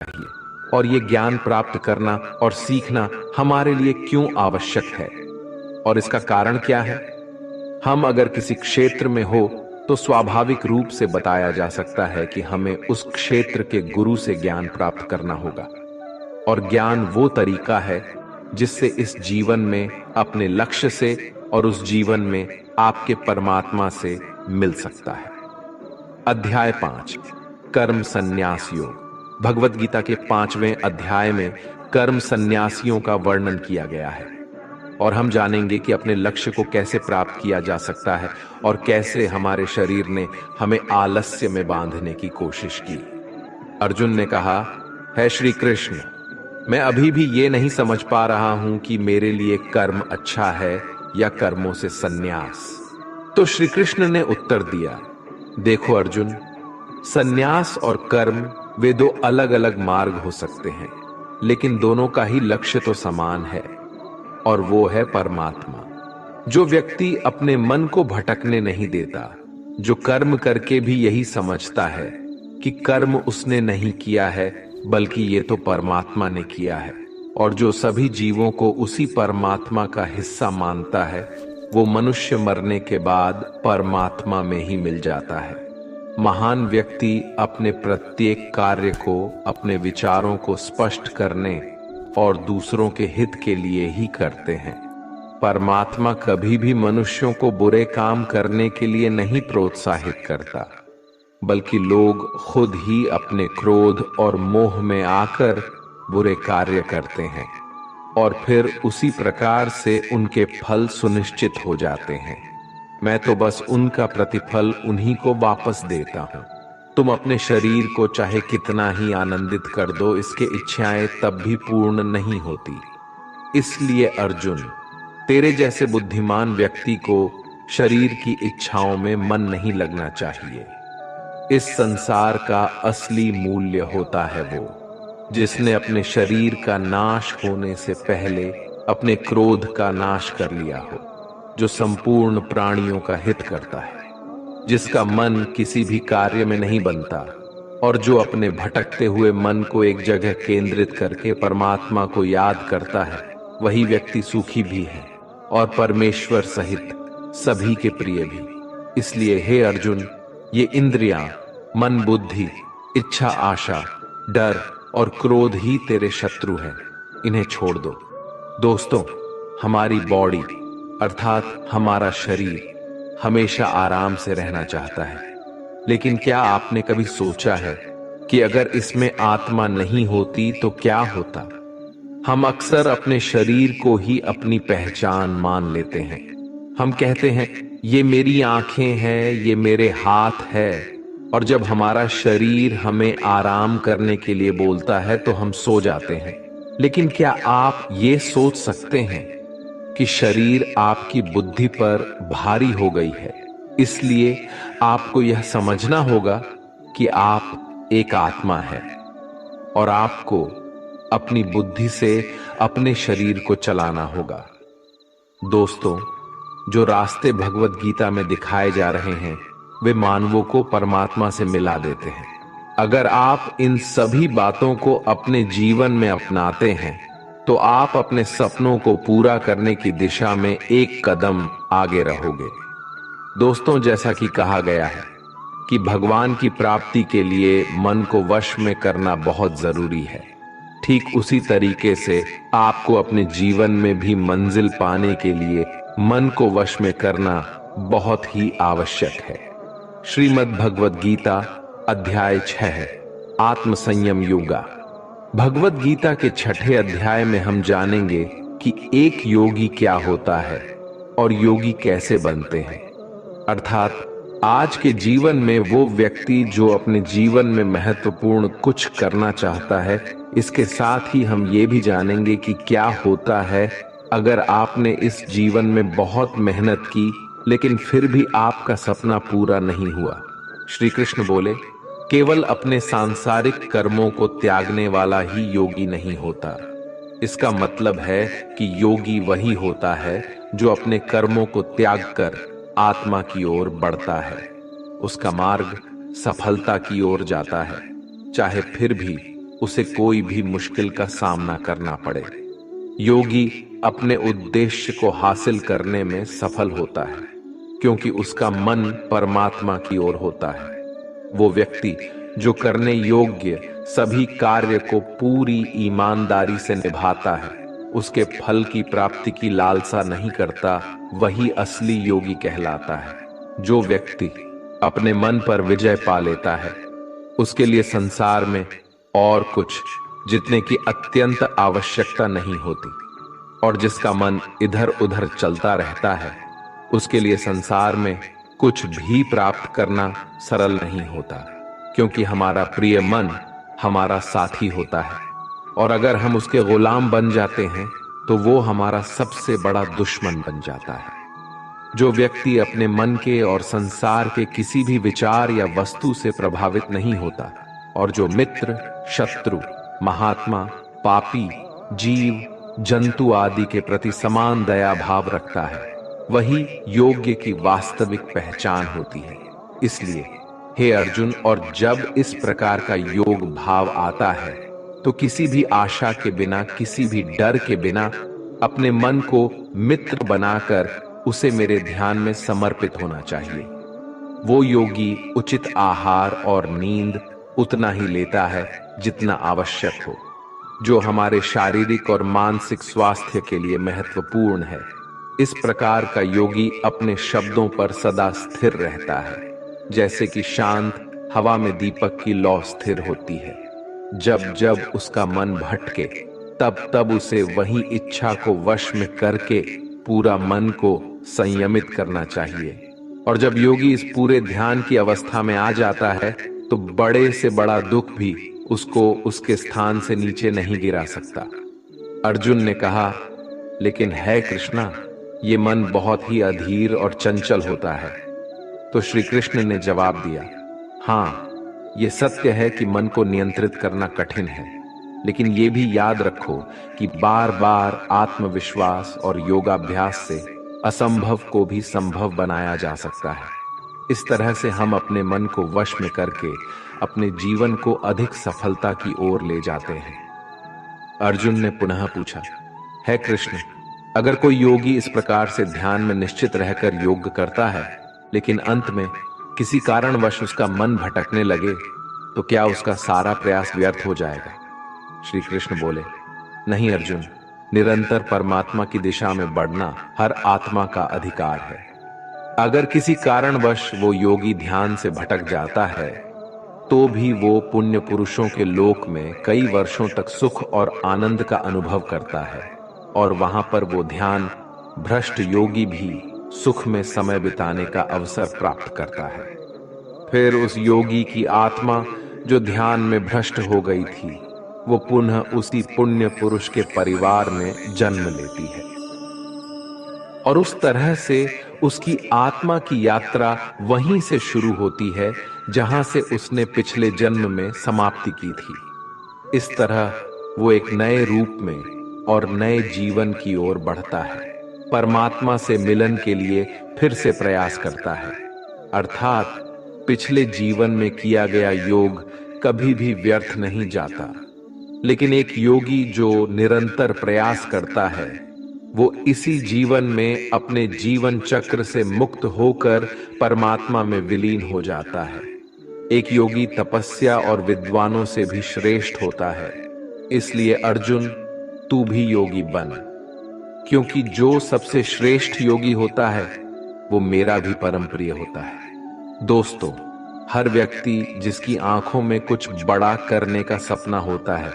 चाहिए और ये ज्ञान प्राप्त करना और सीखना हमारे लिए क्यों आवश्यक है और इसका कारण क्या है। हम अगर किसी क्षेत्र में हो तो स्वाभाविक रूप से बताया जा सकता है कि हमें उस क्षेत्र के गुरु से ज्ञान प्राप्त करना होगा और ज्ञान वो तरीका है जिससे इस जीवन में अपने लक्ष्य से और उस जीवन में आपके परमात्मा से मिल सकता है। अध्याय 5, कर्म संन्यास योग। भगवत गीता के 5वें अध्याय में कर्म संन्यासियों का वर्णन किया गया है और हम जानेंगे कि अपने लक्ष्य को कैसे प्राप्त किया जा सकता है और कैसे हमारे शरीर ने हमें आलस्य में बांधने की कोशिश की। अर्जुन ने कहा, है श्री कृष्ण, मैं अभी भी ये नहीं समझ पा रहा हूं कि मेरे लिए कर्म अच्छा है या कर्मों से संन्यास। तो श्री कृष्ण ने उत्तर दिया, देखो अर्जुन, संन्यास और कर्म वे दो अलग अलग मार्ग हो सकते हैं, लेकिन दोनों का ही लक्ष्य तो समान है और वो है परमात्मा। जो व्यक्ति अपने मन को भटकने नहीं देता, जो कर्म करके भी यही समझता है कि कर्म उसने नहीं किया है बल्कि ये तो परमात्मा ने किया है, और जो सभी जीवों को उसी परमात्मा का हिस्सा मानता है, वो मनुष्य मरने के बाद परमात्मा में ही मिल जाता है। महान व्यक्ति अपने प्रत्येक कार्य को, अपने विचारों को स्पष्ट करने और दूसरों के हित के लिए ही करते हैं। परमात्मा कभी भी मनुष्यों को बुरे काम करने के लिए नहीं प्रोत्साहित करता, बल्कि लोग खुद ही अपने क्रोध और मोह में आकर बुरे कार्य करते हैं और फिर उसी प्रकार से उनके फल सुनिश्चित हो जाते हैं। मैं तो बस उनका प्रतिफल उन्हीं को वापस देता हूं। तुम अपने शरीर को चाहे कितना ही आनंदित कर दो, इसके इच्छाएं तब भी पूर्ण नहीं होती। इसलिए अर्जुन, तेरे जैसे बुद्धिमान व्यक्ति को शरीर की इच्छाओं में मन नहीं लगना चाहिए। इस संसार का असली मूल्य होता है वो जिसने अपने शरीर का नाश होने से पहले अपने क्रोध का नाश कर लिया हो, जो संपूर्ण प्राणियों का हित करता है, जिसका मन किसी भी कार्य में नहीं बनता और जो अपने भटकते हुए मन को एक जगह केंद्रित करके परमात्मा को याद करता है, वही व्यक्ति सुखी भी है और परमेश्वर सहित सभी के प्रिय भी। इसलिए हे अर्जुन, ये इंद्रियां, मन, बुद्धि, इच्छा, आशा, डर और क्रोध ही तेरे शत्रु हैं, इन्हें छोड़ दो। दोस्तों, हमारी बॉडी अर्थात हमारा शरीर हमेशा आराम से रहना चाहता है, लेकिन क्या आपने कभी सोचा है कि अगर इसमें आत्मा नहीं होती तो क्या होता? हम अक्सर अपने शरीर को ही अपनी पहचान मान लेते हैं। हम कहते हैं, ये मेरी आंखें हैं, ये मेरे हाथ है, और जब हमारा शरीर हमें आराम करने के लिए बोलता है तो हम सो जाते हैं। लेकिन क्या आप ये सोच सकते हैं कि शरीर आपकी बुद्धि पर भारी हो गई है, इसलिए आपको यह समझना होगा कि आप एक आत्मा है और आपको अपनी बुद्धि से अपने शरीर को चलाना होगा। दोस्तों, जो रास्ते भगवत गीता में दिखाए जा रहे हैं वे मानवों को परमात्मा से मिला देते हैं। अगर आप इन सभी बातों को अपने जीवन में अपनाते हैं तो आप अपने सपनों को पूरा करने की दिशा में एक कदम आगे रहोगे। दोस्तों, जैसा कि कहा गया है कि भगवान की प्राप्ति के लिए मन को वश में करना बहुत जरूरी है, ठीक उसी तरीके से आपको अपने जीवन में भी मंजिल पाने के लिए मन को वश में करना बहुत ही आवश्यक है। श्रीमद् भगवद गीता अध्याय 6, आत्म संयम योगा। भगवद गीता के 6ठे अध्याय में हम जानेंगे कि एक योगी क्या होता है और योगी कैसे बनते हैं, अर्थात आज के जीवन में वो व्यक्ति जो अपने जीवन में महत्वपूर्ण कुछ करना चाहता है। इसके साथ ही हम ये भी जानेंगे कि क्या होता है अगर आपने इस जीवन में बहुत मेहनत की लेकिन फिर भी आपका सपना पूरा नहीं हुआ। श्री कृष्ण बोले, केवल अपने सांसारिक कर्मों को त्यागने वाला ही योगी नहीं होता। इसका मतलब है कि योगी वही होता है जो अपने कर्मों को त्याग कर आत्मा की ओर बढ़ता है। उसका मार्ग सफलता की ओर जाता है, चाहे फिर भी उसे कोई भी मुश्किल का सामना करना पड़े। योगी अपने उद्देश्य को हासिल करने में सफल होता है क्योंकि उसका मन परमात्मा की ओर होता है। वो व्यक्ति जो करने योग्य सभी कार्य को पूरी ईमानदारी से निभाता है, उसके फल की प्राप्ति की लालसा नहीं करता, वही असली योगी कहलाता है। जो व्यक्ति अपने मन पर विजय पा लेता है, उसके लिए संसार में और कुछ जितने की अत्यंत आवश्यकता नहीं होती, और जिसका मन इधर उधर चलता रहता है, उसके लिए संसार में कुछ भी प्राप्त करना सरल नहीं होता, क्योंकि हमारा प्रिय मन हमारा साथी होता है, और अगर हम उसके गुलाम बन जाते हैं तो वो हमारा सबसे बड़ा दुश्मन बन जाता है। जो व्यक्ति अपने मन के और संसार के किसी भी विचार या वस्तु से प्रभावित नहीं होता, और जो मित्र, शत्रु, महात्मा, पापी, जीव, जंतु आदि के प्रति समान दया भाव रखता है, वही योग्य की वास्तविक पहचान होती है। इसलिए हे अर्जुन, और जब इस प्रकार का योग भाव आता है तो किसी भी आशा के बिना, किसी भी डर के बिना अपने मन को मित्र बनाकर उसे मेरे ध्यान में समर्पित होना चाहिए। वो योगी उचित आहार और नींद उतना ही लेता है जितना आवश्यक हो, जो हमारे शारीरिक और मानसिक स्वास्थ्य के लिए महत्वपूर्ण है। इस प्रकार का योगी अपने शब्दों पर सदा स्थिर रहता है, जैसे कि शांत हवा में दीपक की लौ स्थिर होती है। जब जब उसका मन भटके, तब तब उसे वही इच्छा को वश में करके पूरा मन को संयमित करना चाहिए। और जब योगी इस पूरे ध्यान की अवस्था में आ जाता है तो बड़े से बड़ा दुख भी उसको उसके स्थान से नीचे नहीं गिरा सकता। अर्जुन ने कहा, लेकिन है कृष्णा, ये मन बहुत ही अधीर और चंचल होता है। तो श्री कृष्ण ने जवाब दिया, हाँ, ये सत्य है कि मन को नियंत्रित करना कठिन है, लेकिन ये भी याद रखो कि बार बार आत्मविश्वास और योगाभ्यास से असंभव को भी संभव बनाया जा सकता है। इस तरह से हम अपने मन को वश में करके अपने जीवन को अधिक सफलता की ओर ले जाते हैं। अर्जुन ने पुनः पूछा, है कृष्ण, अगर कोई योगी इस प्रकार से ध्यान में निश्चित रहकर योग करता है, लेकिन अंत में किसी कारणवश उसका मन भटकने लगे, तो क्या उसका सारा प्रयास व्यर्थ हो जाएगा? श्री कृष्ण बोले, नहीं अर्जुन, निरंतर परमात्मा की दिशा में बढ़ना हर आत्मा का अधिकार है। अगर किसी कारणवश वो योगी ध्यान से भटक जाता है, तो भी वो पुण्य पुरुषों के लोक में कई वर्षों तक सुख और आनंद का अनुभव करता है, और वहां पर वो ध्यान भ्रष्ट योगी भी सुख में समय बिताने का अवसर प्राप्त करता है। फिर उस योगी की आत्मा जो ध्यान में भ्रष्ट हो गई थी, वो पुनः उसी पुण्य पुरुष के परिवार में जन्म लेती है, और उस तरह से उसकी आत्मा की यात्रा वहीं से शुरू होती है जहां से उसने पिछले जन्म में समाप्ति की थी। इस तरह वो एक नए रूप में और नए जीवन की ओर बढ़ता है, परमात्मा से मिलन के लिए फिर से प्रयास करता है। अर्थात पिछले जीवन में किया गया योग कभी भी व्यर्थ नहीं जाता, लेकिन एक योगी जो निरंतर प्रयास करता है, वो इसी जीवन में अपने जीवन चक्र से मुक्त होकर परमात्मा में विलीन हो जाता है। एक योगी तपस्या और विद्वानों से भी श्रेष्ठ होता है। इसलिए अर्जुन, तू भी योगी बन, क्योंकि जो सबसे श्रेष्ठ योगी होता है वो मेरा भी परम प्रिय होता है। दोस्तों, हर व्यक्ति जिसकी आंखों में कुछ बड़ा करने का सपना होता है,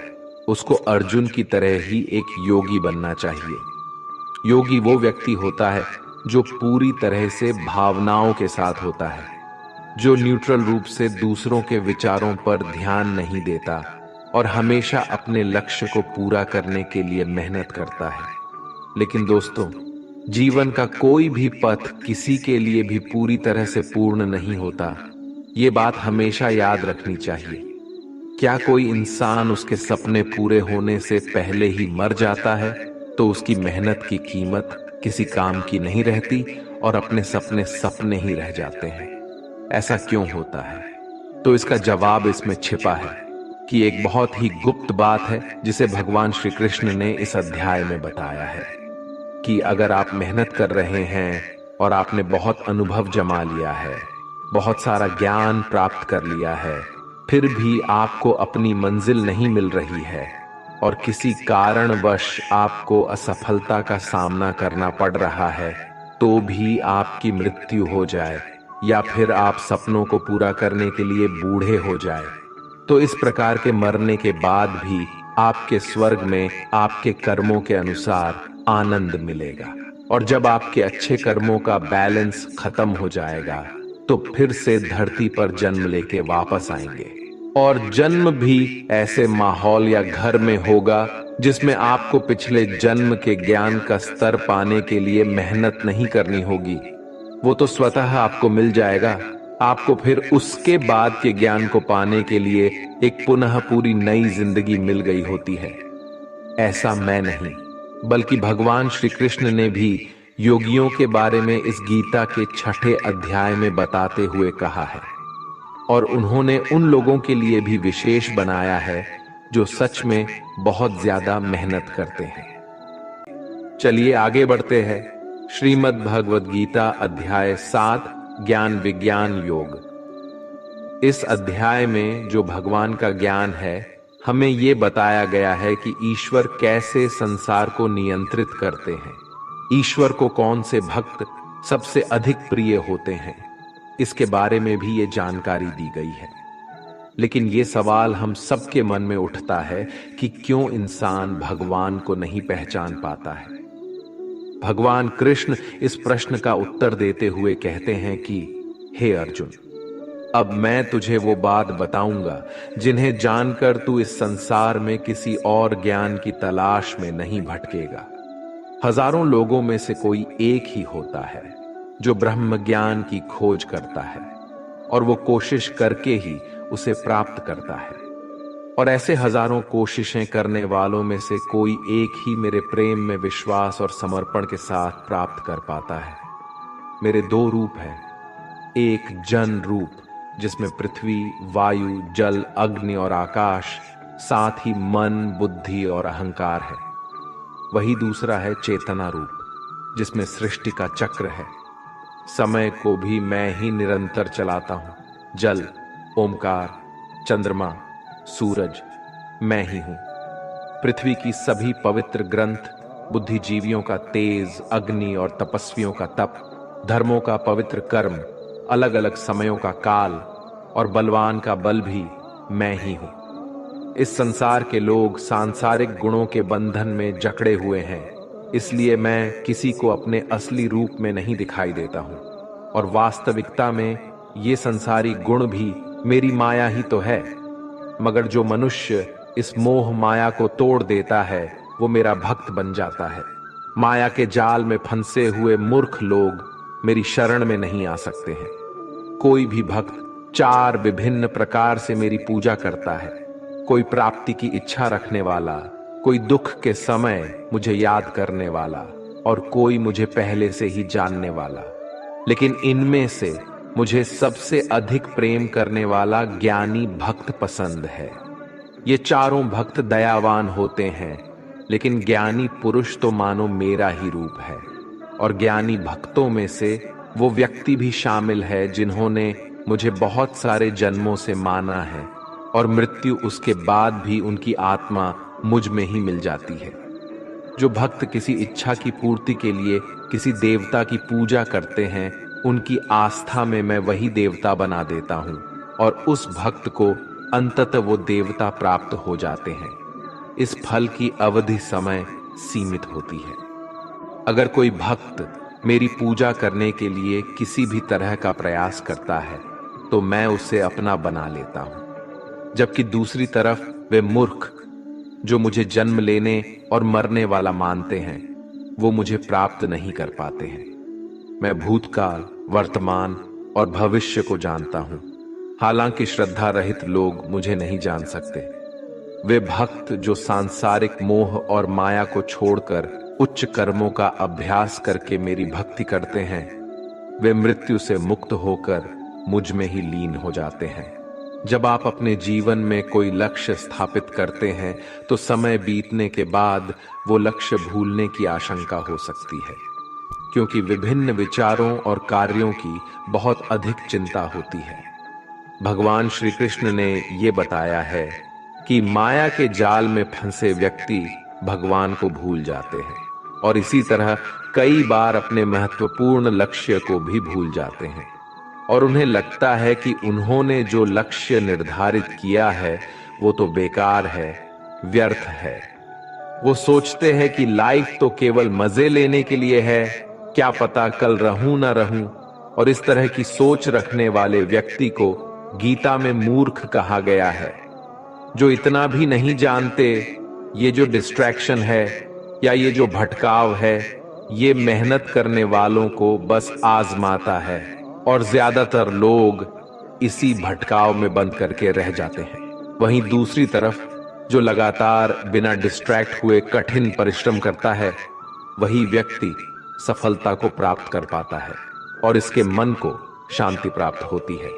उसको अर्जुन की तरह ही एक योगी बनना चाहिए। योगी वो व्यक्ति होता है जो पूरी तरह से भावनाओं के साथ होता है, जो न्यूट्रल रूप से दूसरों के विचारों पर ध्यान नहीं देता और हमेशा अपने लक्ष्य को पूरा करने के लिए मेहनत करता है। लेकिन दोस्तों, जीवन का कोई भी पथ किसी के लिए भी पूरी तरह से पूर्ण नहीं होता, ये बात हमेशा याद रखनी चाहिए। क्या कोई इंसान उसके सपने पूरे होने से पहले ही मर जाता है तो उसकी मेहनत की कीमत किसी काम की नहीं रहती और अपने सपने सपने ही रह जाते हैं? ऐसा क्यों होता है? तो इसका जवाब इसमें छिपा है। कि एक बहुत ही गुप्त बात है जिसे भगवान श्री कृष्ण ने इस अध्याय में बताया है कि अगर आप मेहनत कर रहे हैं और आपने बहुत अनुभव जमा लिया है, बहुत सारा ज्ञान प्राप्त कर लिया है, फिर भी आपको अपनी मंजिल नहीं मिल रही है और किसी कारणवश आपको असफलता का सामना करना पड़ रहा है, तो भी आपकी मृत्यु हो जाए या फिर आप सपनों को पूरा करने के लिए बूढ़े हो जाए, तो इस प्रकार के मरने के बाद भी आपके स्वर्ग में आपके कर्मों के अनुसार आनंद मिलेगा। और जब आपके अच्छे कर्मों का बैलेंस खत्म हो जाएगा तो फिर से धरती पर जन्म लेके वापस आएंगे। और जन्म भी ऐसे माहौल या घर में होगा जिसमें आपको पिछले जन्म के ज्ञान का स्तर पाने के लिए मेहनत नहीं करनी होगी, वो तो स्वतः आपको मिल जाएगा। आपको फिर उसके बाद के ज्ञान को पाने के लिए एक पुनः पूरी नई जिंदगी मिल गई होती है। ऐसा मैं नहीं, बल्कि भगवान श्री कृष्ण ने भी योगियों के बारे में इस गीता के 6ठे अध्याय में बताते हुए कहा है, और उन्होंने उन लोगों के लिए भी विशेष बनाया है जो सच में बहुत ज्यादा मेहनत करते हैं। चलिए आगे बढ़ते हैं। श्रीमद् भगवद गीता अध्याय 7 ज्ञान विज्ञान योग। इस अध्याय में जो भगवान का ज्ञान है, हमें यह बताया गया है कि ईश्वर कैसे संसार को नियंत्रित करते हैं, ईश्वर को कौन से भक्त सबसे अधिक प्रिय होते हैं, इसके बारे में भी ये जानकारी दी गई है। लेकिन ये सवाल हम सबके मन में उठता है कि क्यों इंसान भगवान को नहीं पहचान पाता है। भगवान कृष्ण इस प्रश्न का उत्तर देते हुए कहते हैं कि हे अर्जुन, अब मैं तुझे वो बात बताऊंगा जिन्हें जानकर तू इस संसार में किसी और ज्ञान की तलाश में नहीं भटकेगा। हजारों लोगों में से कोई एक ही होता है जो ब्रह्म ज्ञान की खोज करता है और वो कोशिश करके ही उसे प्राप्त करता है। और ऐसे हजारों कोशिशें करने वालों में से कोई एक ही मेरे प्रेम में विश्वास और समर्पण के साथ प्राप्त कर पाता है। मेरे 2 रूप हैं, एक जन रूप जिसमें पृथ्वी, वायु, जल, अग्नि और आकाश, साथ ही मन, बुद्धि और अहंकार है। वही दूसरा है चेतना रूप जिसमें सृष्टि का चक्र है। समय को भी मैं ही निरंतर चलाता हूं। जल, ओमकार, चंद्रमा, सूरज मैं ही हूं। पृथ्वी की सभी पवित्र ग्रंथ, बुद्धिजीवियों का तेज, अग्नि और तपस्वियों का तप, धर्मों का पवित्र कर्म, अलग अलग समयों का काल और बलवान का बल भी मैं ही हूं। इस संसार के लोग सांसारिक गुणों के बंधन में जकड़े हुए हैं, इसलिए मैं किसी को अपने असली रूप में नहीं दिखाई देता हूं। और वास्तविकता में ये संसारी गुण भी मेरी माया ही तो है। मगर जो मनुष्य इस मोह माया को तोड़ देता है वो मेरा भक्त बन जाता है। माया के जाल में फंसे हुए मूर्ख लोग मेरी शरण में नहीं आ सकते हैं। कोई भी भक्त 4 विभिन्न प्रकार से मेरी पूजा करता है। कोई प्राप्ति की इच्छा रखने वाला, कोई दुख के समय मुझे याद करने वाला और कोई मुझे पहले से ही जानने वाला। लेकिन इनमें से मुझे सबसे अधिक प्रेम करने वाला ज्ञानी भक्त पसंद है। ये चारों भक्त दयावान होते हैं, लेकिन ज्ञानी पुरुष तो मानो मेरा ही रूप है। और ज्ञानी भक्तों में से वो व्यक्ति भी शामिल है जिन्होंने मुझे बहुत सारे जन्मों से माना है और मृत्यु उसके बाद भी उनकी आत्मा मुझ में ही मिल जाती है। जो भक्त किसी इच्छा की पूर्ति के लिए किसी देवता की पूजा करते हैं, उनकी आस्था में मैं वही देवता बना देता हूं और उस भक्त को अंततः वो देवता प्राप्त हो जाते हैं। इस फल की अवधि समय सीमित होती है। अगर कोई भक्त मेरी पूजा करने के लिए किसी भी तरह का प्रयास करता है तो मैं उसे अपना बना लेता हूं, जबकि दूसरी तरफ वे मूर्ख जो मुझे जन्म लेने और मरने वाला मानते हैं वो मुझे प्राप्त नहीं कर पाते हैं। मैं भूतकाल, वर्तमान और भविष्य को जानता हूं, हालांकि श्रद्धा रहित लोग मुझे नहीं जान सकते। वे भक्त जो सांसारिक मोह और माया को छोड़कर उच्च कर्मों का अभ्यास करके मेरी भक्ति करते हैं, वे मृत्यु से मुक्त होकर मुझ में ही लीन हो जाते हैं। जब आप अपने जीवन में कोई लक्ष्य स्थापित करते हैं तो समय बीतने के बाद वो लक्ष्य भूलने की आशंका हो सकती है, क्योंकि विभिन्न विचारों और कार्यों की बहुत अधिक चिंता होती है। भगवान श्री कृष्ण ने ये बताया है कि माया के जाल में फंसे व्यक्ति भगवान को भूल जाते हैं और इसी तरह कई बार अपने महत्वपूर्ण लक्ष्य को भी भूल जाते हैं और उन्हें लगता है कि उन्होंने जो लक्ष्य निर्धारित किया है वो तो बेकार है, व्यर्थ है। वो सोचते हैं कि लाइफ तो केवल मजे लेने के लिए है, क्या पता कल रहूं ना रहूं। और इस तरह की सोच रखने वाले व्यक्ति को गीता में मूर्ख कहा गया है, जो इतना भी नहीं जानते ये जो डिस्ट्रैक्शन है या ये जो भटकाव है ये मेहनत करने वालों को बस आजमाता है और ज्यादातर लोग इसी भटकाव में बंद करके रह जाते हैं। वहीं दूसरी तरफ जो लगातार बिना डिस्ट्रैक्ट हुए कठिन परिश्रम करता है वही व्यक्ति सफलता को प्राप्त कर पाता है और इसके मन को शांति प्राप्त होती है।